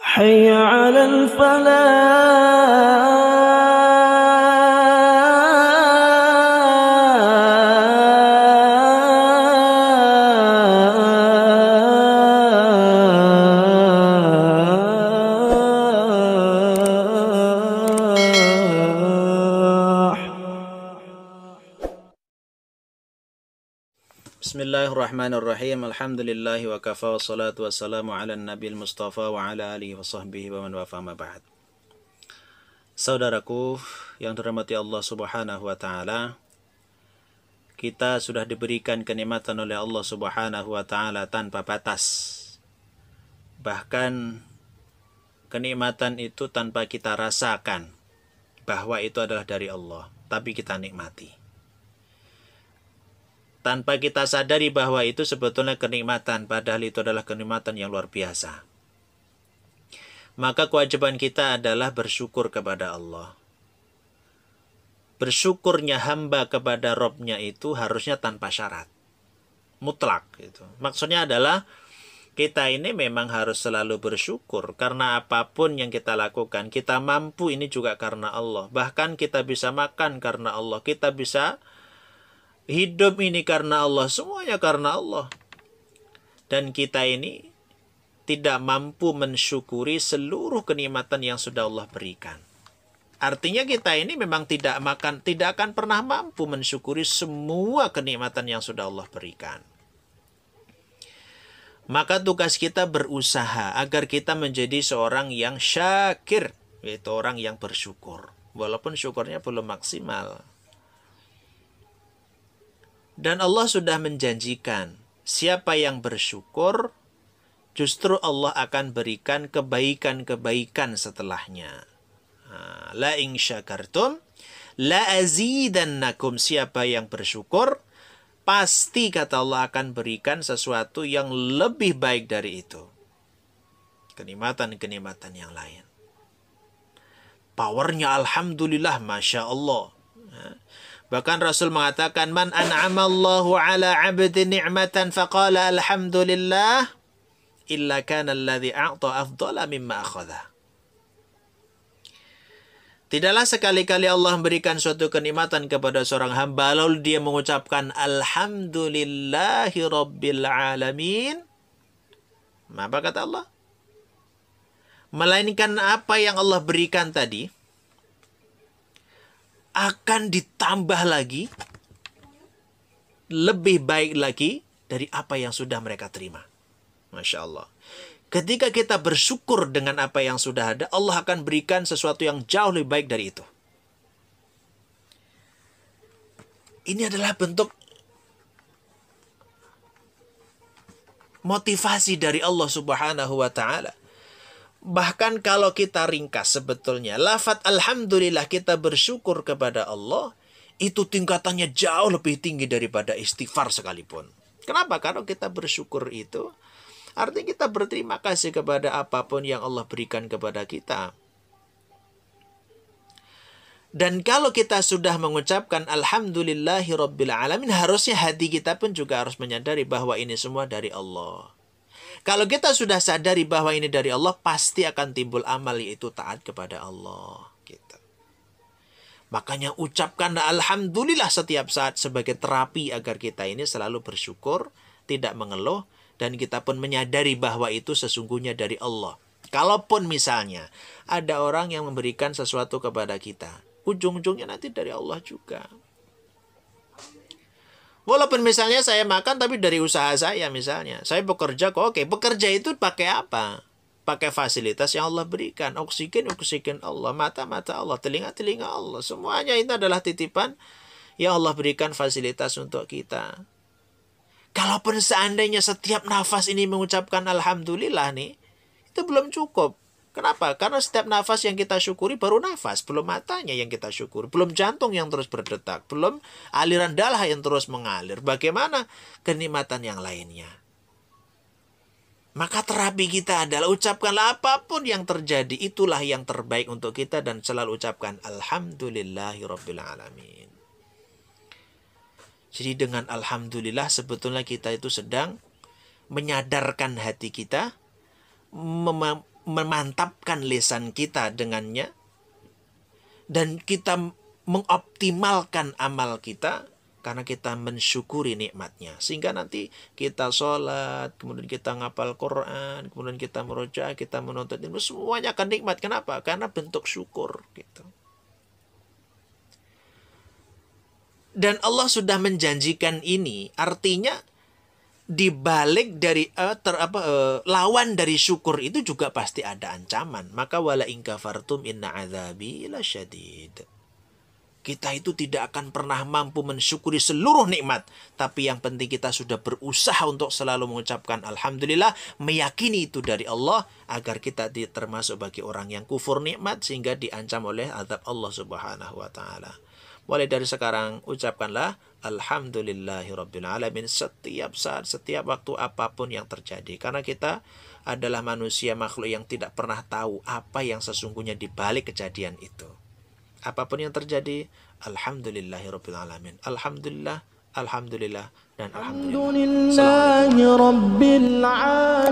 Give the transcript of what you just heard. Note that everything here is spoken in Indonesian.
حي على الفلاح. Bismillahirrahmanirrahim. Alhamdulillahi wa kafa wa salatu wassalamu ala nabil mustafa wa ala alihi wa sahbihi wa man wafa ma ba'd. Saudaraku yang dirahmati Allah subhanahu wa ta'ala, kita sudah diberikan kenikmatan oleh Allah subhanahu wa ta'ala tanpa batas. Bahkan kenikmatan itu tanpa kita rasakan bahwa itu adalah dari Allah, tapi kita nikmati tanpa kita sadari bahwa itu sebetulnya kenikmatan, padahal itu adalah kenikmatan yang luar biasa. Maka kewajiban kita adalah bersyukur kepada Allah. Bersyukurnya hamba kepada Robnya itu harusnya tanpa syarat, mutlak gitu. Maksudnya adalah kita ini memang harus selalu bersyukur karena apapun yang kita lakukan, kita mampu ini juga karena Allah. Bahkan kita bisa makan karena Allah, kita bisa hidup ini karena Allah, semuanya karena Allah. Dan kita ini tidak mampu mensyukuri seluruh kenikmatan yang sudah Allah berikan. Artinya kita ini memang tidak akan pernah mampu mensyukuri semua kenikmatan yang sudah Allah berikan. Maka tugas kita berusaha agar kita menjadi seorang yang syakir, yaitu orang yang bersyukur. Walaupun syukurnya belum maksimal. Dan Allah sudah menjanjikan, siapa yang bersyukur, justru Allah akan berikan kebaikan-kebaikan setelahnya. La in syakartum, la azidannakum. Siapa yang bersyukur, pasti kata Allah akan berikan sesuatu yang lebih baik dari itu. Kenikmatan-kenikmatan yang lain. Powernya Alhamdulillah, Masya Allah. Bahkan Rasul mengatakan, man an'amallahu ala abdin ni'matan faqala alhamdulillah illa kana alladhi a'ta afdala mimma akhadha. Tidaklah sekali-kali Allah memberikan suatu kenikmatan kepada seorang hamba lalu dia mengucapkan alhamdulillahi rabbil alamin. Apa kata Allah? Melainkan apa yang Allah berikan tadi akan ditambah lagi, lebih baik lagi dari apa yang sudah mereka terima. Masya Allah. Ketika kita bersyukur dengan apa yang sudah ada, Allah akan berikan sesuatu yang jauh lebih baik dari itu. Ini adalah bentuk motivasi dari Allah subhanahu wa ta'ala. Bahkan kalau kita ringkas sebetulnya, lafaz alhamdulillah, kita bersyukur kepada Allah, itu tingkatannya jauh lebih tinggi daripada istighfar sekalipun. Kenapa? Karena kita bersyukur itu, artinya kita berterima kasih kepada apapun yang Allah berikan kepada kita. Dan kalau kita sudah mengucapkan alhamdulillahi rabbil alamin, harusnya hati kita pun juga harus menyadari bahwa ini semua dari Allah. Kalau kita sudah sadari bahwa ini dari Allah, pasti akan timbul amal yaitu taat kepada Allah. Gitu. Makanya ucapkan alhamdulillah setiap saat sebagai terapi agar kita ini selalu bersyukur, tidak mengeluh, dan kita pun menyadari bahwa itu sesungguhnya dari Allah. Kalaupun misalnya ada orang yang memberikan sesuatu kepada kita, ujung-ujungnya nanti dari Allah juga. Walaupun misalnya saya makan tapi dari usaha saya misalnya. Saya bekerja kok, oke. Bekerja itu pakai apa? Pakai fasilitas yang Allah berikan. Oksigen Allah. Mata Allah. Telinga Allah. Semuanya itu adalah titipan yang Allah berikan fasilitas untuk kita. Kalaupun seandainya setiap nafas ini mengucapkan alhamdulillah nih, itu belum cukup. Kenapa? Karena setiap nafas yang kita syukuri baru nafas, belum matanya yang kita syukuri, belum jantung yang terus berdetak, belum aliran darah yang terus mengalir. Bagaimana kenikmatan yang lainnya? Maka terapi kita adalah ucapkanlah apapun yang terjadi, itulah yang terbaik untuk kita dan selalu ucapkan alhamdulillahirabbil alamin. Jadi dengan alhamdulillah sebetulnya kita itu sedang menyadarkan hati kita, memantapkan lisan kita dengannya, dan kita mengoptimalkan amal kita karena kita mensyukuri nikmatnya. Sehingga nanti kita sholat, kemudian kita ngapal Quran, kemudian kita merojaah, kita menuntut ilmu, semuanya akan nikmat. Kenapa? Karena bentuk syukur gitu. Dan Allah sudah menjanjikan ini, artinya dibalik dari lawan dari syukur itu juga pasti ada ancaman. Maka wala in kafartum inna adzabi lasyadid. Kita itu tidak akan pernah mampu mensyukuri seluruh nikmat, tapi yang penting kita sudah berusaha untuk selalu mengucapkan alhamdulillah, meyakini itu dari Allah, agar kita termasuk bagi orang yang kufur nikmat sehingga diancam oleh azab Allah Subhanahu wa taala. Mulai dari sekarang ucapkanlah alhamdulillahirabbil alamin setiap saat, setiap waktu, apapun yang terjadi. Karena kita adalah manusia makhluk yang tidak pernah tahu apa yang sesungguhnya di balik kejadian itu. Apapun yang terjadi, alhamdulillahirabbil alamin. Alhamdulillah, alhamdulillah, dan alhamdulillah. Assalamualaikum.